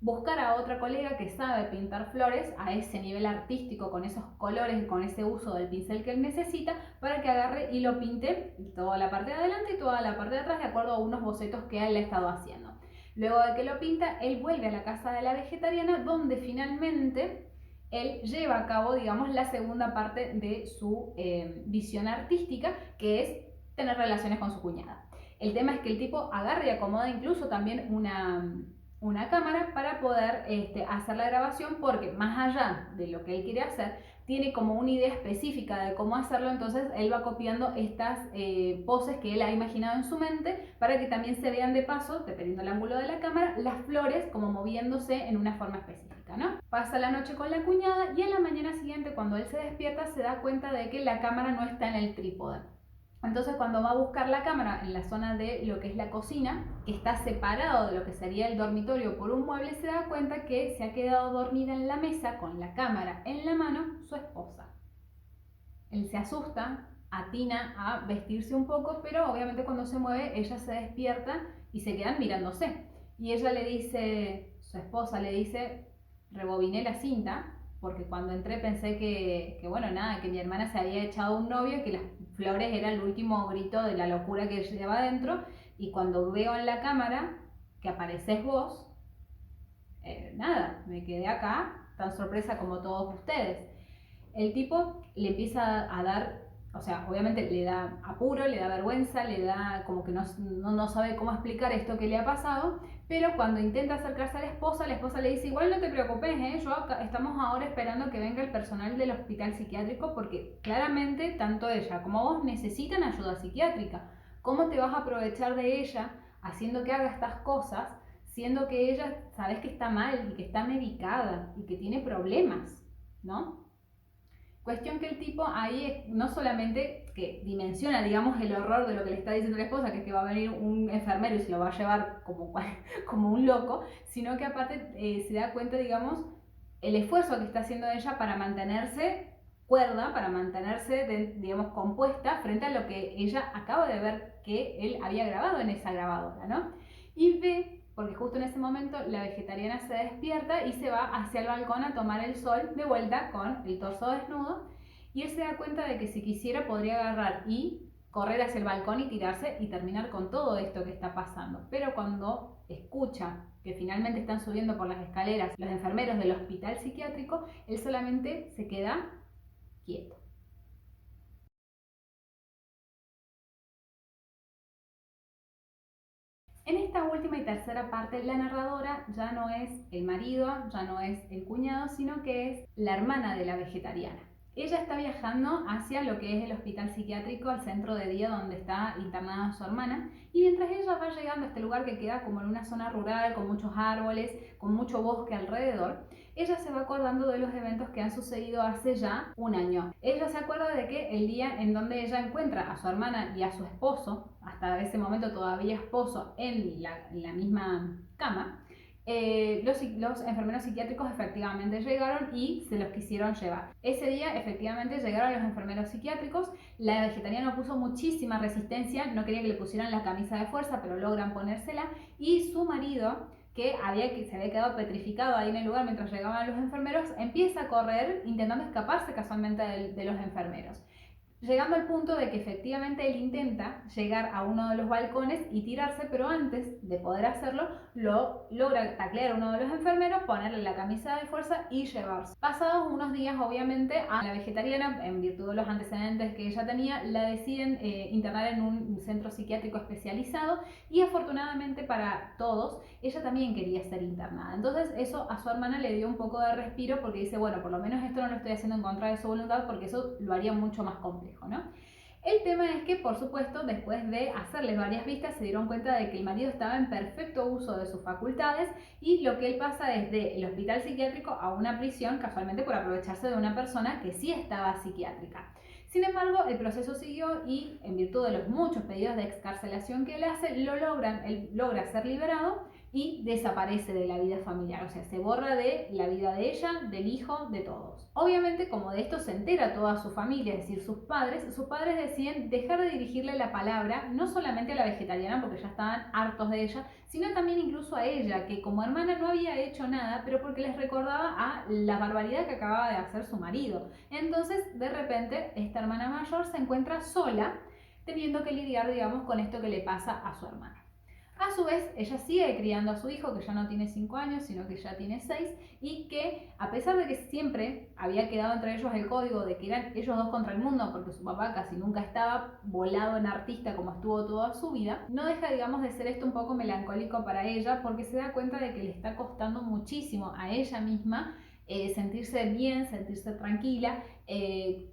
S1: buscar a otra colega que sabe pintar flores a ese nivel artístico, con esos colores, con ese uso del pincel que él necesita, para que agarre y lo pinte toda la parte de adelante y toda la parte de atrás, de acuerdo a unos bocetos que él ha estado haciendo. Luego de que lo pinta, él vuelve a la casa de la vegetariana, donde finalmente él lleva a cabo, digamos, la segunda parte de su visión artística, que es tener relaciones con su cuñada. El tema es que el tipo agarra y acomoda incluso también una cámara para poder hacer la grabación, porque más allá de lo que él quiere hacer, tiene como una idea específica de cómo hacerlo. Entonces él va copiando estas poses que él ha imaginado en su mente, para que también se vean de paso, dependiendo del ángulo de la cámara, las flores como moviéndose en una forma específica, ¿no? Pasa la noche con la cuñada y en la mañana siguiente, cuando él se despierta, se da cuenta de que la cámara no está en el trípode. Entonces, cuando va a buscar la cámara en la zona de lo que es la cocina, que está separado de lo que sería el dormitorio por un mueble, se da cuenta que se ha quedado dormida en la mesa con la cámara en la mano su esposa. Él se asusta, atina a vestirse un poco, pero obviamente cuando se mueve ella se despierta y se quedan mirándose. Y ella le dice, su esposa le dice, rebobiné la cinta, porque cuando entré pensé que bueno, nada, que mi hermana se había echado un novio y que las flores era el último grito de la locura que lleva adentro, y cuando veo en la cámara que apareces vos, nada, me quedé acá tan sorpresa como todos ustedes. El tipo le empieza a dar, o sea, obviamente le da apuro, le da vergüenza, le da como que no sabe cómo explicar esto que le ha pasado, pero cuando intenta acercarse a la esposa le dice, igual no te preocupes, estamos ahora esperando que venga el personal del hospital psiquiátrico, porque claramente tanto ella como vos necesitan ayuda psiquiátrica. ¿Cómo te vas a aprovechar de ella haciendo que haga estas cosas, siendo que ella sabes que está mal y que está medicada y que tiene problemas, ¿no? Cuestión que el tipo ahí no solamente que dimensiona, digamos, el horror de lo que le está diciendo la esposa, que es que va a venir un enfermero y se lo va a llevar como un loco, sino que aparte se da cuenta, digamos, el esfuerzo que está haciendo ella para mantenerse cuerda, para mantenerse, digamos, compuesta frente a lo que ella acaba de ver que él había grabado en esa grabadora, ¿no? Y ve, porque justo en ese momento la vegetariana se despierta y se va hacia el balcón a tomar el sol de vuelta con el torso desnudo, y él se da cuenta de que si quisiera podría agarrar y correr hacia el balcón y tirarse y terminar con todo esto que está pasando. Pero cuando escucha que finalmente están subiendo por las escaleras los enfermeros del hospital psiquiátrico, él solamente se queda quieto. En esta última y tercera parte, la narradora ya no es el marido, ya no es el cuñado, sino que es la hermana de la vegetariana. Ella está viajando hacia lo que es el hospital psiquiátrico, al centro de día donde está internada su hermana, y mientras ella va llegando a este lugar que queda como en una zona rural, con muchos árboles, con mucho bosque alrededor, ella se va acordando de los eventos que han sucedido hace ya un año. Ella se acuerda de que el día en donde ella encuentra a su hermana y a su esposo, hasta ese momento todavía esposo, en la misma cama, los enfermeros psiquiátricos efectivamente llegaron y se los quisieron llevar. Ese día efectivamente llegaron los enfermeros psiquiátricos, la vegetariana puso muchísima resistencia, no quería que le pusieran la camisa de fuerza, pero logran ponérsela, y su marido, que se había quedado petrificado ahí en el lugar mientras llegaban los enfermeros, empieza a correr intentando escaparse casualmente de los enfermeros, llegando al punto de que efectivamente él intenta llegar a uno de los balcones y tirarse, pero antes de poder hacerlo, lo logra taclear a uno de los enfermeros, ponerle la camisa de fuerza y llevarse. Pasados unos días, obviamente, a la vegetariana, en virtud de los antecedentes que ella tenía, la deciden internar en un centro psiquiátrico especializado, y afortunadamente para todos, ella también quería ser internada. Entonces eso a su hermana le dio un poco de respiro, porque dice, bueno, por lo menos esto no lo estoy haciendo en contra de su voluntad, porque eso lo haría mucho más complejo, ¿no? El tema es que, por supuesto, después de hacerles varias vistas, se dieron cuenta de que el marido estaba en perfecto uso de sus facultades, y lo que él pasa desde el hospital psiquiátrico a una prisión, casualmente por aprovecharse de una persona que sí estaba psiquiátrica. Sin embargo, el proceso siguió y, en virtud de los muchos pedidos de excarcelación que él hace, él logra ser liberado y desaparece de la vida familiar, o sea, se borra de la vida de ella, del hijo, de todos. Obviamente, como de esto se entera toda su familia, es decir, sus padres deciden dejar de dirigirle la palabra, no solamente a la vegetariana, porque ya estaban hartos de ella, sino también incluso a ella, que como hermana no había hecho nada, pero porque les recordaba a la barbaridad que acababa de hacer su marido. Entonces, de repente, esta hermana mayor se encuentra sola, teniendo que lidiar, digamos, con esto que le pasa a su hermana. A su vez, ella sigue criando a su hijo, que ya no tiene 5 años, sino que ya tiene 6, y que a pesar de que siempre había quedado entre ellos el código de que eran ellos dos contra el mundo, porque su papá casi nunca estaba volado en artista como estuvo toda su vida, no deja, digamos, de ser esto un poco melancólico para ella, porque se da cuenta de que le está costando muchísimo a ella misma sentirse bien, sentirse tranquila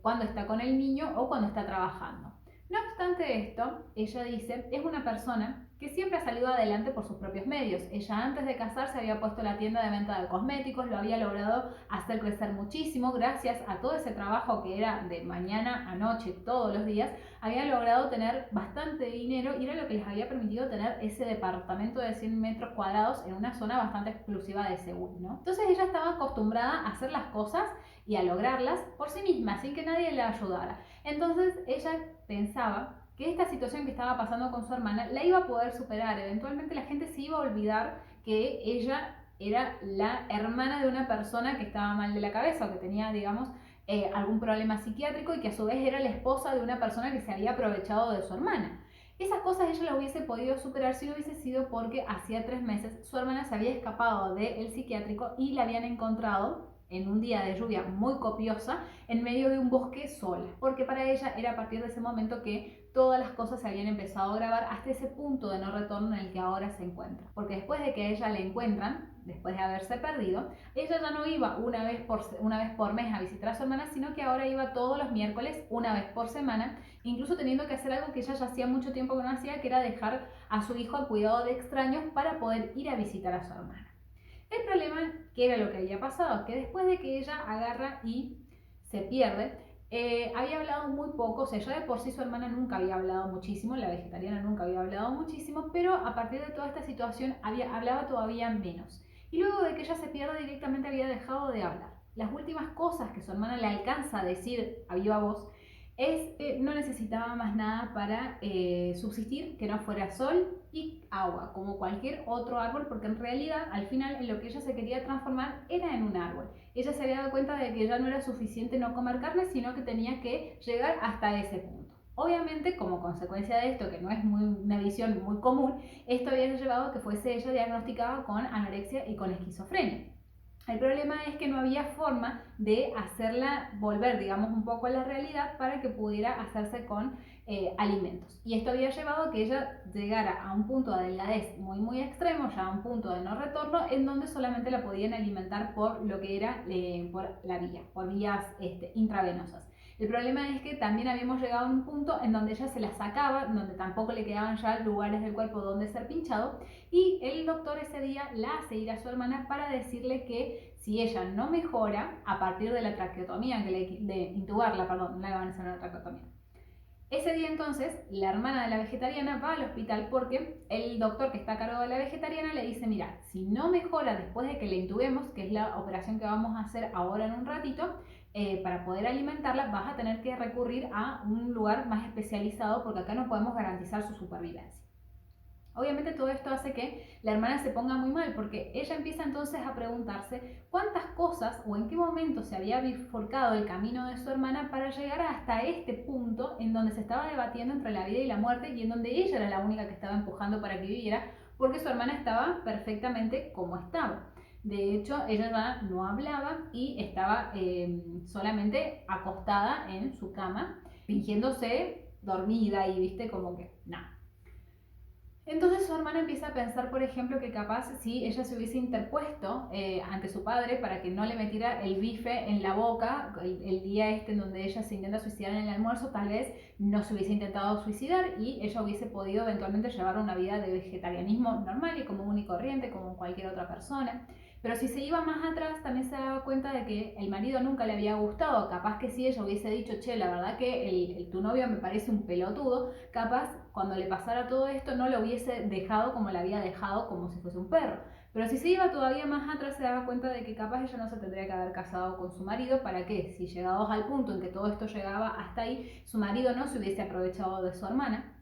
S1: cuando está con el niño o cuando está trabajando. No obstante esto, ella dice, es una persona que siempre ha salido adelante por sus propios medios. Ella antes de casarse había puesto la tienda de venta de cosméticos, lo había logrado hacer crecer muchísimo gracias a todo ese trabajo que era de mañana a noche todos los días. Había logrado tener bastante dinero y era lo que les había permitido tener ese departamento de 100 metros cuadrados en una zona bastante exclusiva de Seúl, ¿no? Entonces ella estaba acostumbrada a hacer las cosas y a lograrlas por sí misma, sin que nadie le ayudara. Entonces ella pensaba que esta situación que estaba pasando con su hermana la iba a poder superar. Eventualmente la gente se iba a olvidar que ella era la hermana de una persona que estaba mal de la cabeza o que tenía, digamos, algún problema psiquiátrico y que a su vez era la esposa de una persona que se había aprovechado de su hermana. Esas cosas ella las hubiese podido superar si no hubiese sido porque hacía 3 meses su hermana se había escapado del psiquiátrico y la habían encontrado en un día de lluvia muy copiosa en medio de un bosque sola, porque para ella era a partir de ese momento que todas las cosas se habían empezado a grabar hasta ese punto de no retorno en el que ahora se encuentra, porque después de que a ella le encuentran, después de haberse perdido, ella ya no iba una vez por mes a visitar a su hermana, sino que ahora iba todos los miércoles, una vez por semana, incluso teniendo que hacer algo que ella ya hacía mucho tiempo que no hacía, que era dejar a su hijo al cuidado de extraños para poder ir a visitar a su hermana. El problema, que era lo que había pasado, que después de que ella agarra y se pierde, había hablado muy poco, o sea, ya de por sí su hermana nunca había hablado muchísimo, la vegetariana nunca había hablado muchísimo, pero a partir de toda esta situación hablaba todavía menos. Y luego de que ella se pierde directamente había dejado de hablar. Las últimas cosas que su hermana le alcanza a decir a viva voz es que no necesitaba más nada para subsistir, que no fuera sol y agua, como cualquier otro árbol, porque en realidad al final en lo que ella se quería transformar era en un árbol. Ella se había dado cuenta de que ya no era suficiente no comer carne, sino que tenía que llegar hasta ese punto. Obviamente, como consecuencia de esto, que no es una visión muy común, esto había llevado a que fuese ella diagnosticada con anorexia y con esquizofrenia. El problema es que no había forma de hacerla volver, digamos, un poco a la realidad para que pudiera hacerse con alimentos. Y esto había llevado a que ella llegara a un punto de delgadez muy extremo, ya a un punto de no retorno, en donde solamente la podían alimentar por lo que era por la vía, por vías intravenosas. El problema es que también habíamos llegado a un punto en donde ella se la sacaba, donde tampoco le quedaban ya lugares del cuerpo donde ser pinchado, y el doctor ese día la hace ir a su hermana para decirle que si ella no mejora a partir de la traqueotomía, de intubarla, perdón, no le van a hacer una traqueotomía. Ese día entonces la hermana de la vegetariana va al hospital porque el doctor que está a cargo de la vegetariana le dice, mira, si no mejora después de que le intubemos, que es la operación que vamos a hacer ahora en un ratito, para poder alimentarla vas a tener que recurrir a un lugar más especializado porque acá no podemos garantizar su supervivencia. Obviamente todo esto hace que la hermana se ponga muy mal porque ella empieza entonces a preguntarse cuántas cosas o en qué momento se había bifurcado el camino de su hermana para llegar hasta este punto en donde se estaba debatiendo entre la vida y la muerte y en donde ella era la única que estaba empujando para que viviera porque su hermana estaba perfectamente como estaba. De hecho, ella ya no hablaba y estaba solamente acostada en su cama, fingiéndose dormida y viste como que nada. Entonces su hermana empieza a pensar, por ejemplo, que capaz si ella se hubiese interpuesto ante su padre para que no le metiera el bife en la boca el día en donde ella se intenta suicidar en el almuerzo, tal vez no se hubiese intentado suicidar y ella hubiese podido eventualmente llevar una vida de vegetarianismo normal y común y corriente como cualquier otra persona. Pero si se iba más atrás, también se daba cuenta de que el marido nunca le había gustado. Capaz que si ella hubiese dicho, che, la verdad que tu novio me parece un pelotudo, capaz cuando le pasara todo esto no lo hubiese dejado como la había dejado, como si fuese un perro. Pero si se iba todavía más atrás se daba cuenta de que capaz ella no se tendría que haber casado con su marido, para que si llegados al punto en que todo esto llegaba hasta ahí, su marido no se hubiese aprovechado de su hermana.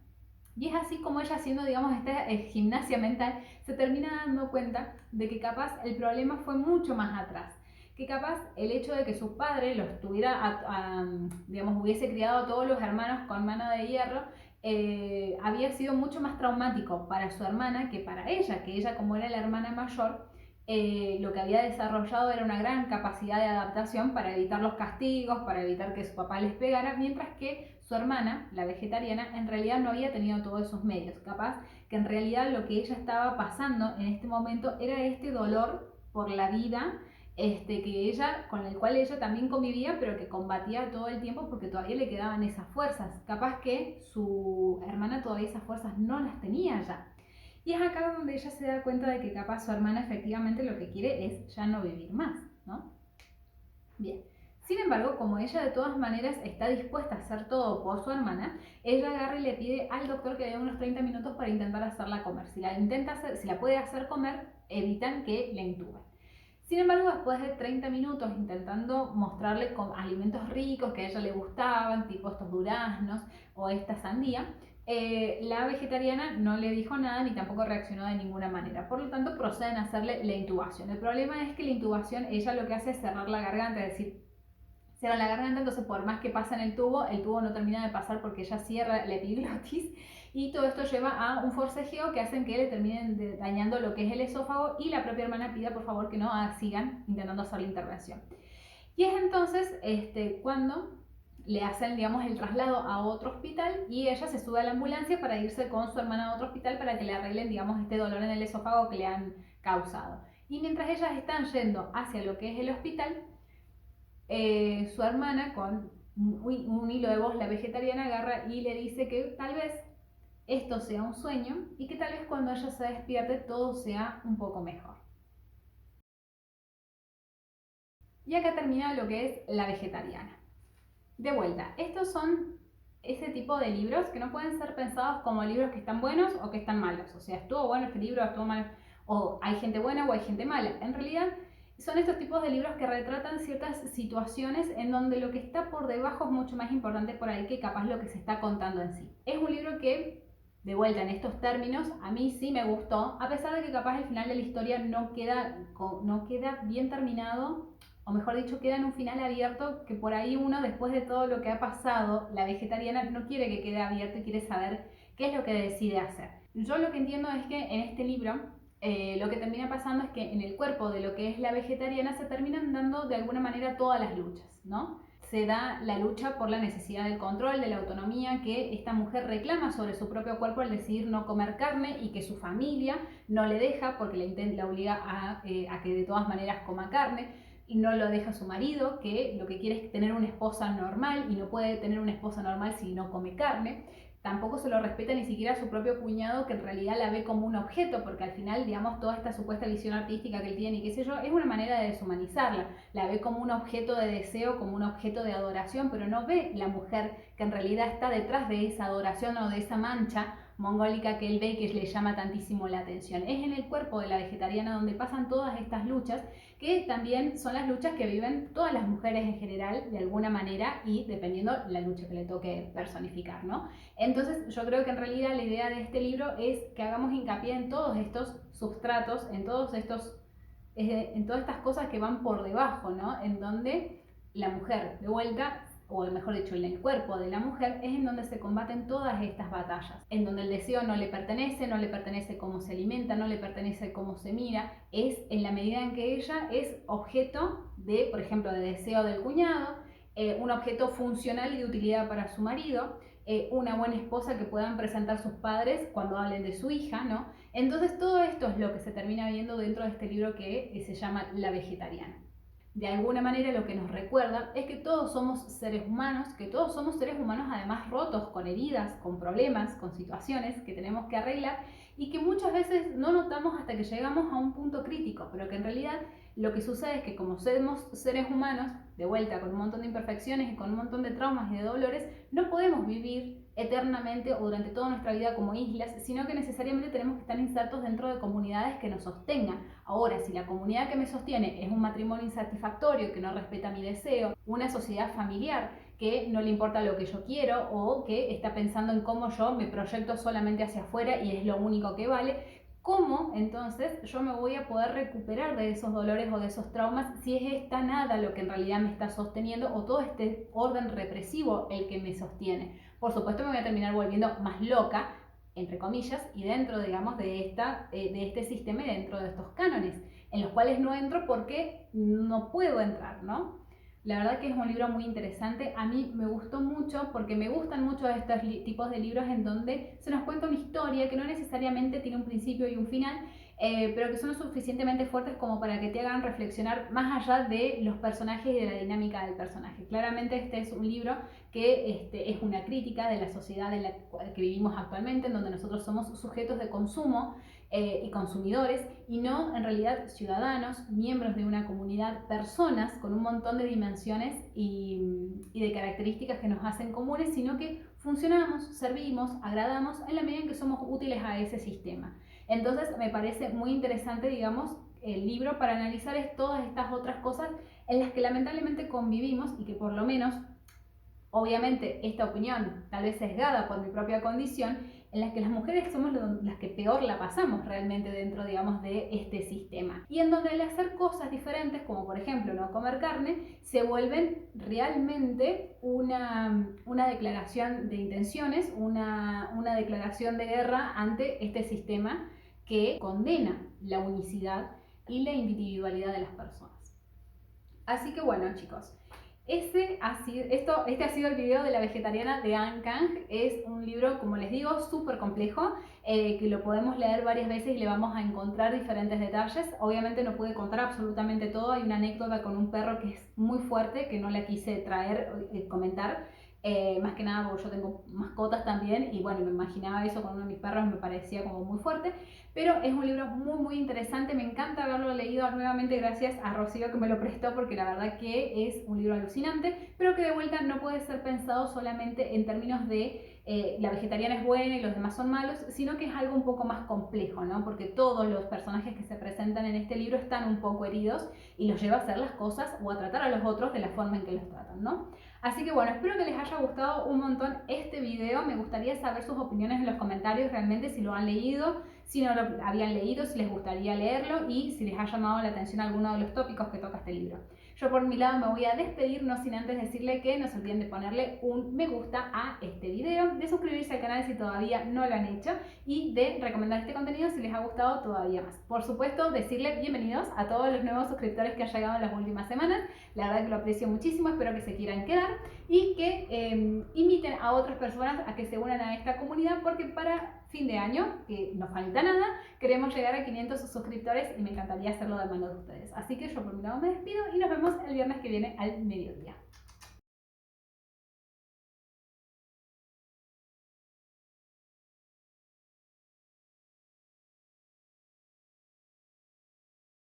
S1: Y es así como ella, haciendo, digamos, esta gimnasia mental, se termina dando cuenta de que capaz el problema fue mucho más atrás. Que capaz el hecho de que su padre los tuviera, digamos, hubiese criado a todos los hermanos con mano de hierro, había sido mucho más traumático para su hermana que para ella, que ella como era la hermana mayor, lo que había desarrollado era una gran capacidad de adaptación para evitar los castigos, para evitar que su papá les pegara, mientras que su hermana, la vegetariana, en realidad no había tenido todos esos medios. Capaz que en realidad lo que ella estaba pasando en este momento era este dolor por la vida, con el cual ella también convivía, pero que combatía todo el tiempo porque todavía le quedaban esas fuerzas. Capaz que su hermana todavía esas fuerzas no las tenía ya. Y es acá donde ella se da cuenta de que capaz su hermana efectivamente lo que quiere es ya no vivir más, ¿no? Bien. Sin embargo, como ella de todas maneras está dispuesta a hacer todo por su hermana, ella agarra y le pide al doctor que le dé unos 30 minutos para intentar hacerla comer. Si la puede hacer comer, evitan que la intuben. Sin embargo, después de 30 minutos intentando mostrarle alimentos ricos que a ella le gustaban, tipo estos duraznos o esta sandía, la vegetariana no le dijo nada ni tampoco reaccionó de ninguna manera. Por lo tanto, proceden a hacerle la intubación. El problema es que la intubación, ella lo que hace es cerrar la garganta, es decir, cierra la garganta, entonces por más que pasa en el tubo no termina de pasar porque ella cierra la epiglotis y todo esto lleva a un forcejeo que hacen que le terminen dañando lo que es el esófago y la propia hermana pida por favor que no sigan intentando hacer la intervención. Y es entonces cuando le hacen, digamos, el traslado a otro hospital y ella se sube a la ambulancia para irse con su hermana a otro hospital para que le arreglen, digamos, este dolor en el esófago que le han causado. Y mientras ellas están yendo hacia lo que es el hospital, su hermana, con un hilo de voz, la vegetariana, agarra y le dice que tal vez esto sea un sueño y que tal vez cuando ella se despierte todo sea un poco mejor. Y acá termina lo que es la vegetariana. De vuelta, estos son ese tipo de libros que no pueden ser pensados como libros que están buenos o que están malos. O sea, estuvo bueno este libro, estuvo malo, o hay gente buena o hay gente mala. En realidad son estos tipos de libros que retratan ciertas situaciones en donde lo que está por debajo es mucho más importante por ahí que capaz lo que se está contando en sí. Es un libro que, de vuelta en estos términos, a mí sí me gustó, a pesar de que capaz el final de la historia no queda bien terminado, o mejor dicho, queda en un final abierto que por ahí uno, después de todo lo que ha pasado, la vegetariana no quiere que quede abierto y quiere saber qué es lo que decide hacer. Yo lo que entiendo es que en este libro lo que termina pasando es que en el cuerpo de lo que es la vegetariana se terminan dando de alguna manera todas las luchas, ¿no? Se da la lucha por la necesidad del control, de la autonomía que esta mujer reclama sobre su propio cuerpo al decidir no comer carne y que su familia no le deja porque la obliga a que de todas maneras coma carne. Y no lo deja su marido, que lo que quiere es tener una esposa normal y no puede tener una esposa normal si no come carne. Tampoco se lo respeta ni siquiera a su propio cuñado, que en realidad la ve como un objeto, porque al final, digamos, toda esta supuesta visión artística que él tiene y qué sé yo, es una manera de deshumanizarla. La ve como un objeto de deseo, como un objeto de adoración, pero no ve la mujer que en realidad está detrás de esa adoración o de esa mancha mongólica que él ve y que le llama tantísimo la atención. Es en el cuerpo de la vegetariana donde pasan todas estas luchas, que también son las luchas que viven todas las mujeres en general de alguna manera y dependiendo la lucha que le toque personificar, ¿no? Entonces yo creo que en realidad la idea de este libro es que hagamos hincapié en todos estos substratos, en todas estas cosas que van por debajo, ¿no? En donde la mujer, de vuelta, o mejor dicho, en el cuerpo de la mujer, es en donde se combaten todas estas batallas, en donde el deseo no le pertenece cómo se alimenta, no le pertenece cómo se mira, es en la medida en que ella es objeto de, por ejemplo, de deseo del cuñado, un objeto funcional y de utilidad para su marido, una buena esposa que puedan presentar sus padres cuando hablen de su hija, ¿no? Entonces todo esto es lo que se termina viendo dentro de este libro que se llama La vegetariana. De alguna manera lo que nos recuerda es que todos somos seres humanos, que todos somos seres humanos además rotos, con heridas, con problemas, con situaciones que tenemos que arreglar y que muchas veces no notamos hasta que llegamos a un punto crítico, pero que en realidad lo que sucede es que como somos seres humanos, de vuelta con un montón de imperfecciones y con un montón de traumas y de dolores, no podemos vivir eternamente o durante toda nuestra vida como islas, sino que necesariamente tenemos que estar insertos dentro de comunidades que nos sostengan. Ahora, si la comunidad que me sostiene es un matrimonio insatisfactorio que no respeta mi deseo, una sociedad familiar que no le importa lo que yo quiero o que está pensando en cómo yo me proyecto solamente hacia afuera y es lo único que vale, ¿Cómo entonces yo me voy a poder recuperar de esos dolores o de esos traumas si es esta nada lo que en realidad me está sosteniendo o todo este orden represivo el que me sostiene? Por supuesto me voy a terminar volviendo más loca, entre comillas, y dentro, digamos, de este sistema y dentro de estos cánones, en los cuales no entro porque no puedo entrar, ¿no? La verdad que es un libro muy interesante, a mí me gustó mucho porque me gustan mucho estos tipos de libros en donde se nos cuenta una historia que no necesariamente tiene un principio y un final, pero que son suficientemente fuertes como para que te hagan reflexionar más allá de los personajes y de la dinámica del personaje. Claramente este es un libro que es una crítica de la sociedad en la que vivimos actualmente, en donde nosotros somos sujetos de consumo y consumidores y no en realidad ciudadanos, miembros de una comunidad, personas con un montón de dimensiones y de características que nos hacen comunes, sino que funcionamos, servimos, agradamos en la medida en que somos útiles a ese sistema. Entonces me parece muy interesante, digamos, el libro para analizar todas estas otras cosas en las que lamentablemente convivimos y que por lo menos, obviamente esta opinión tal vez sesgada por mi propia condición, en las que las mujeres somos las que peor la pasamos realmente dentro, digamos, de este sistema. Y en donde al hacer cosas diferentes, como por ejemplo no comer carne, se vuelven realmente una declaración de intenciones, una declaración de guerra ante este sistema que condena la unicidad y la individualidad de las personas. Así que bueno, chicos, este ha sido el video de La vegetariana de Anh Kang. Es un libro, como les digo, súper complejo, que lo podemos leer varias veces y le vamos a encontrar diferentes detalles. Obviamente no pude contar absolutamente todo. Hay una anécdota con un perro que es muy fuerte, que no la quise traer, comentar. Más que nada porque yo tengo mascotas también y bueno, me imaginaba eso con uno de mis perros, me parecía como muy fuerte, pero es un libro muy interesante, me encanta haberlo leído nuevamente gracias a Rocío que me lo prestó porque la verdad que es un libro alucinante, pero que de vuelta no puede ser pensado solamente en términos de la vegetariana es buena y los demás son malos, sino que es algo un poco más complejo, ¿no? Porque todos los personajes que se presentan en este libro están un poco heridos y los lleva a hacer las cosas o a tratar a los otros de la forma en que los tratan, ¿no? Así que bueno, espero que les haya gustado un montón este video. Me gustaría saber sus opiniones en los comentarios realmente si lo han leído, si no lo habían leído, si les gustaría leerlo y si les ha llamado la atención alguno de los tópicos que toca este libro. Yo por mi lado me voy a despedir, no sin antes decirle que no se olviden de ponerle un me gusta a este video, de suscribirse al canal si todavía no lo han hecho y de recomendar este contenido si les ha gustado todavía más. Por supuesto, decirle bienvenidos a todos los nuevos suscriptores que han llegado en las últimas semanas. La verdad que lo aprecio muchísimo, espero que se quieran quedar y que inviten a otras personas a que se unan a esta comunidad porque para fin de año, que no falta nada, queremos llegar a 500 suscriptores y me encantaría hacerlo de mano de ustedes. Así que yo por mi lado me despido y nos vemos el viernes que viene al mediodía.